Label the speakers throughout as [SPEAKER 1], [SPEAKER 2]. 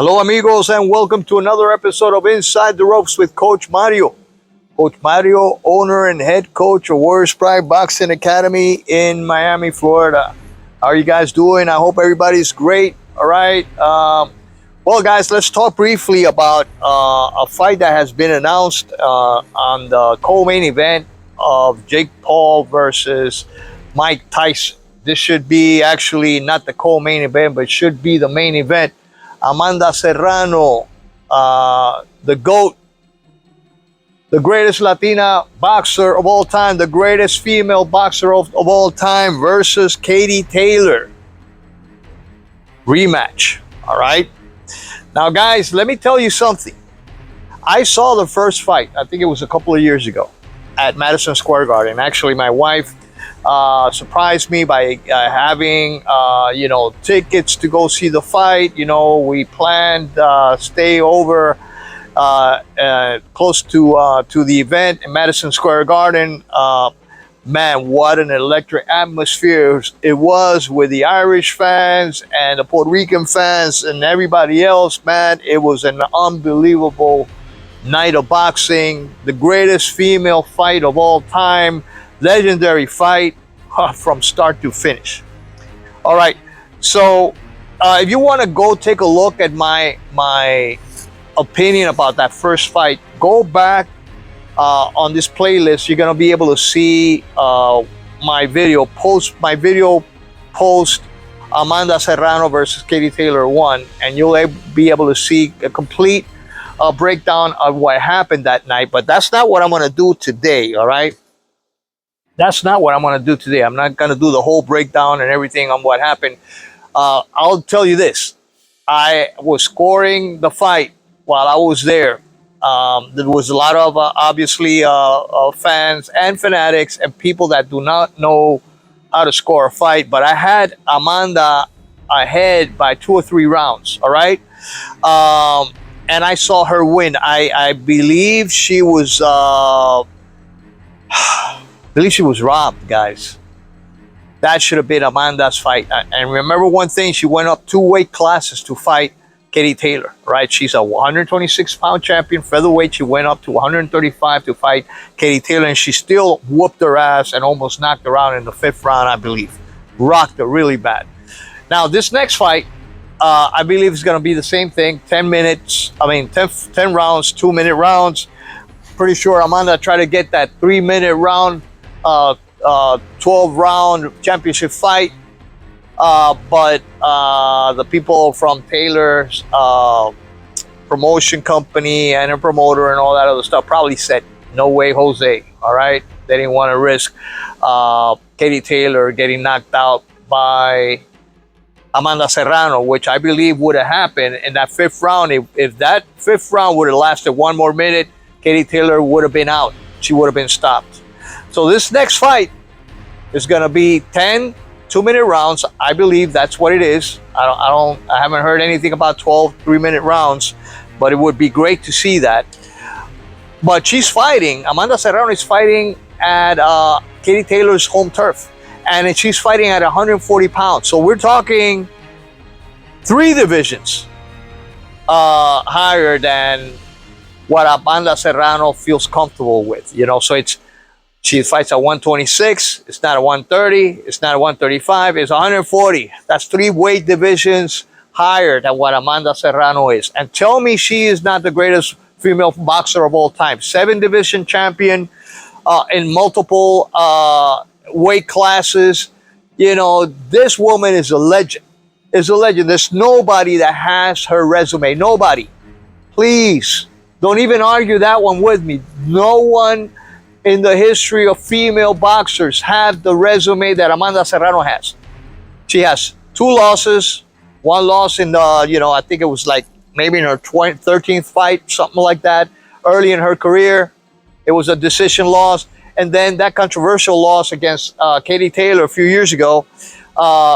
[SPEAKER 1] Hello, amigos, and welcome to another episode of Inside the Ropes with Coach Mario. Coach Mario, owner and head coach of Warriors Pride Boxing Academy in Miami, Florida. How are you guys doing? I hope everybody's great. All right. Well, guys, let's talk briefly about a fight that has been announced on the co-main event of Jake Paul versus Mike Tyson. This should be actually not the co-main event, but should be the main event. Amanda Serrano, the GOAT, the greatest Latina boxer of all time, the greatest female boxer of all time, versus Katie Taylor. Rematch. All right. Now, guys, let me tell you something. I saw the first fight, I think it was a couple of years ago, at Madison Square Garden. Actually, my wife surprised me by having tickets to go see the fight. We planned stay over close to the event in Madison Square Garden. Man, what an electric atmosphere it was with the Irish fans and the Puerto Rican fans and everybody else. Man, it was an unbelievable night of boxing, the greatest female fight of all time, legendary fight from start to finish. All right, so if you want to go take a look at my opinion about that first fight, go back on this playlist. You're gonna be able to see my video post Amanda Serrano versus Katie Taylor 1, and you'll be able to see a complete breakdown of what happened that night. But that's not what I'm gonna do today. All right, that's not what I'm gonna do today. I'm not gonna do the whole breakdown and everything on what happened. I'll tell you this: I was scoring the fight while I was there. There was a lot of obviously fans and fanatics and people that do not know how to score a fight, but I had Amanda ahead by 2 or 3 rounds. All right, and I saw her win. I believe she was robbed, guys. That should have been Amanda's fight. And remember one thing: she went up 2 weight classes to fight Katie Taylor, right? She's a 126-pound champion, featherweight. She went up to 135 to fight Katie Taylor, and she still whooped her ass and almost knocked her out in the 5th round, I believe. Rocked her really bad. Now, this next fight, I believe is going to be the same thing. 10 rounds, 2-minute rounds. Pretty sure Amanda tried to get that 3-minute round, 12-round championship fight. But the people from Taylor's promotion company and her promoter and all that other stuff probably said, no way, Jose. All right. They didn't want to risk Katie Taylor getting knocked out by Amanda Serrano, which I believe would have happened in that 5th round. If that 5th round would have lasted 1 more minute, Katie Taylor would have been out. She would have been stopped. So this next fight is going to be 10 2-minute rounds. I believe that's what it is. I haven't heard anything about 12 3-minute rounds, but it would be great to see that. But Amanda Serrano is fighting at Katie Taylor's home turf, and she's fighting at 140 pounds. So we're talking 3 divisions higher than what Amanda Serrano feels comfortable with. So she fights at 126. It's not a 130. It's not a 135. It's 140. That's 3 weight divisions higher than what Amanda Serrano is. And tell me she is not the greatest female boxer of all time. 7-division champion in multiple weight classes. This woman is a legend. There's nobody that has her resume. Nobody. Please, don't even argue that one with me. No one in the history of female boxers have the resume that Amanda Serrano has. She has 2 losses, 1 loss in the, I think it was like maybe in her 13th fight, something like that. Early in her career, it was a decision loss. And then that controversial loss against Katie Taylor a few years ago,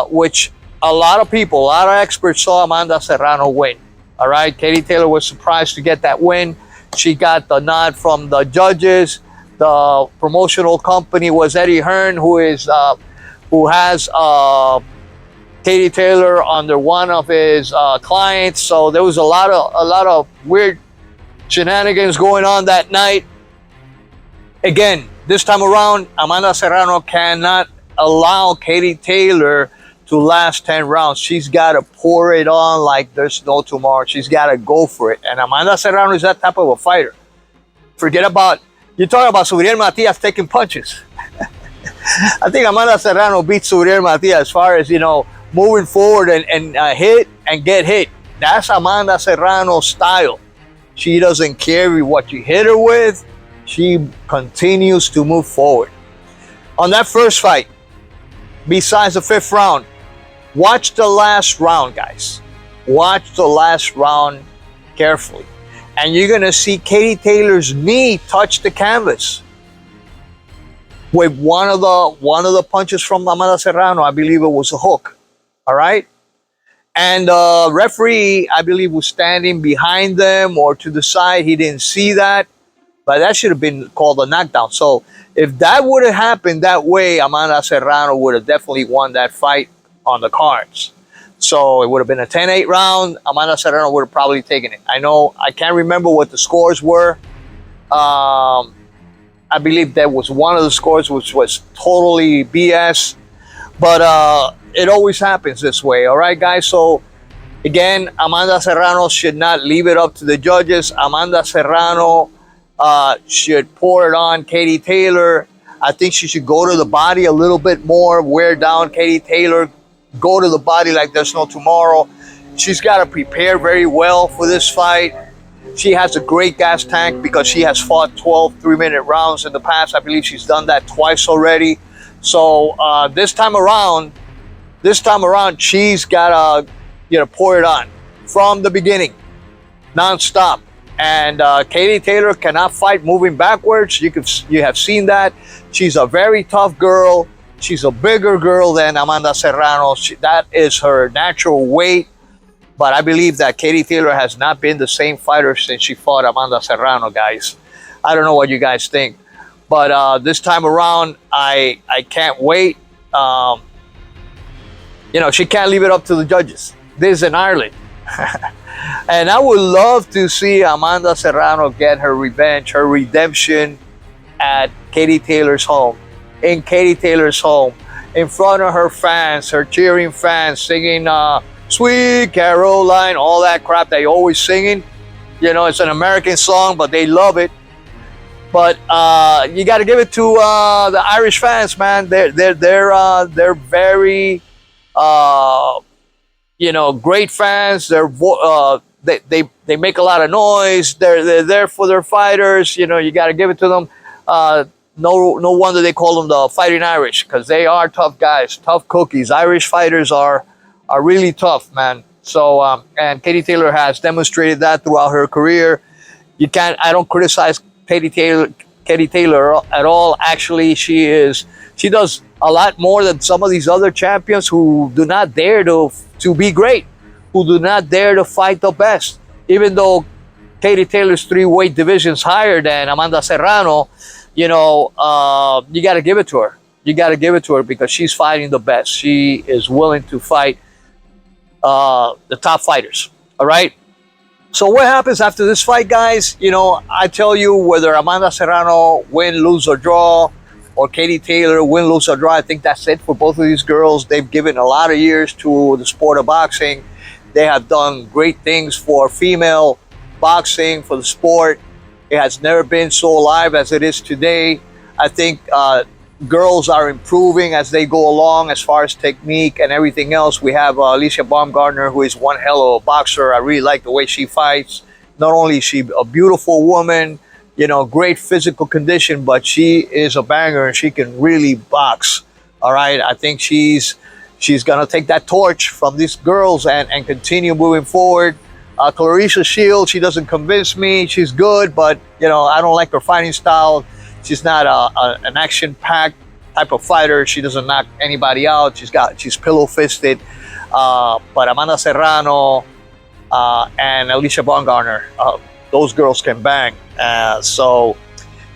[SPEAKER 1] which a lot of experts saw Amanda Serrano win. All right, Katie Taylor was surprised to get that win. She got the nod from the judges. The promotional company was Eddie Hearn, who has Katie Taylor under one of his clients. So there was a lot of weird shenanigans going on that night. Again, this time around, Amanda Serrano cannot allow Katie Taylor to last 10 rounds. She's got to pour it on like there's no tomorrow. She's got to go for it. And Amanda Serrano is that type of a fighter. Forget about, you talk about Suriel Matias taking punches. I think Amanda Serrano beats Suriel Matias as far as, moving forward and hit and get hit. That's Amanda Serrano's style. She doesn't care what you hit her with. She continues to move forward. On that first fight, besides the 5th round, watch the last round, guys. Watch the last round carefully. And you're going to see Katie Taylor's knee touch the canvas. With one of the punches from Amanda Serrano, I believe it was a hook. All right? And the referee, I believe, was standing behind them or to the side. He didn't see that. But that should have been called a knockdown. So if that would have happened that way, Amanda Serrano would have definitely won that fight on the cards. So it would have been a 10-8 round. Amanda Serrano would have probably taken it. I can't remember what the scores were. I believe that was one of the scores which was totally BS. But it always happens this way. All right, guys? So again, Amanda Serrano should not leave it up to the judges. Amanda Serrano should pour it on Katie Taylor. I think she should go to the body a little bit more, wear down Katie Taylor, go to the body like there's no tomorrow. She's got to prepare very well for this fight. She has a great gas tank because she has fought 12 3-minute rounds in the past. I believe she's done that twice already. So this time around, she's got to pour it on from the beginning, nonstop. And Katie Taylor cannot fight moving backwards. You have seen that. She's a very tough girl. She's a bigger girl than Amanda Serrano. That is her natural weight. But I believe that Katie Taylor has not been the same fighter since she fought Amanda Serrano, guys. I don't know what you guys think. But this time around, I can't wait. She can't leave it up to the judges. This is in Ireland. And I would love to see Amanda Serrano get her revenge, her redemption at Katie Taylor's home. In Katie Taylor's home. In front of her fans, her cheering fans, singing Sweet Caroline, all that crap they always singing. It's an American song, but they love it. But you got to give it to the Irish fans, man. They're very great fans. They make a lot of noise. They're there for their fighters. You got to give it to them. No wonder they call them the Fighting Irish, because they are tough guys, tough cookies. Irish fighters are really tough, man. So and Katie Taylor has demonstrated that throughout her career. I don't criticize Katie Taylor at all. Actually, she does a lot more than some of these other champions who do not dare to be great, who do not dare to fight the best. Even though Katie Taylor's 3 weight divisions higher than Amanda Serrano, you got to give it to her. You got to give it to her because she's fighting the best. She is willing to fight the top fighters. All right. So what happens after this fight, guys? I tell you, whether Amanda Serrano win, lose, or draw, or Katie Taylor win, lose, or draw, I think that's it for both of these girls. They've given a lot of years to the sport of boxing. They have done great things for female boxing, for the sport. It has never been so alive as it is today. I think girls are improving as they go along as far as technique and everything else. We have Alicia Baumgartner, who is one hell of a boxer. I really like the way she fights. Not only is she a beautiful woman, great physical condition, but she is a banger and she can really box. All right. I think she's going to take that torch from these girls and continue moving forward. Clarissa Shields, she doesn't convince me. She's good, but, I don't like her fighting style. She's not an action-packed type of fighter. She doesn't knock anybody out. She's pillow-fisted. But Amanda Serrano and Alicia Baumgartner, those girls can bang. So,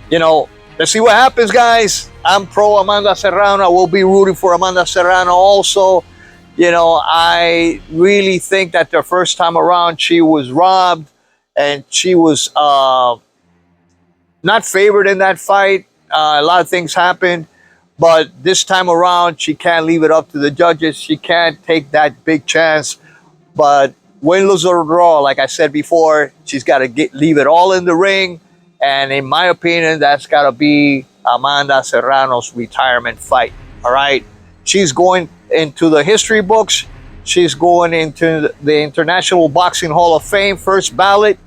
[SPEAKER 1] let's see what happens, guys. I'm pro Amanda Serrano. I will be rooting for Amanda Serrano also. I really think that the first time around she was robbed, and she was not favored in that fight. A lot of things happened, but this time around she can't leave it up to the judges. She can't take that big chance. But win, lose, or draw, like I said before, she's got to leave it all in the ring. And in my opinion, that's got to be Amanda Serrano's retirement fight. All right. She's going into the history books. She's going into the International Boxing Hall of Fame, first ballot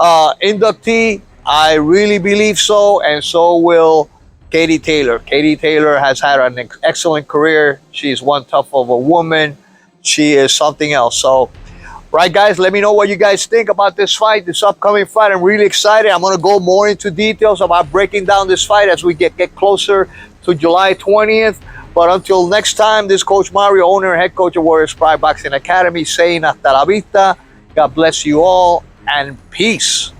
[SPEAKER 1] inductee. I really believe so. And so will Katie Taylor. Katie Taylor has had an excellent career. She's one tough of a woman. She is something else. So, right, guys, let me know what you guys think about this fight, this upcoming fight. I'm really excited. I'm going to go more into details about breaking down this fight as we get closer to July 20th. But until next time, this is Coach Mario, owner and head coach of Warriors Pride Boxing Academy, saying hasta la vista. God bless you all, and peace.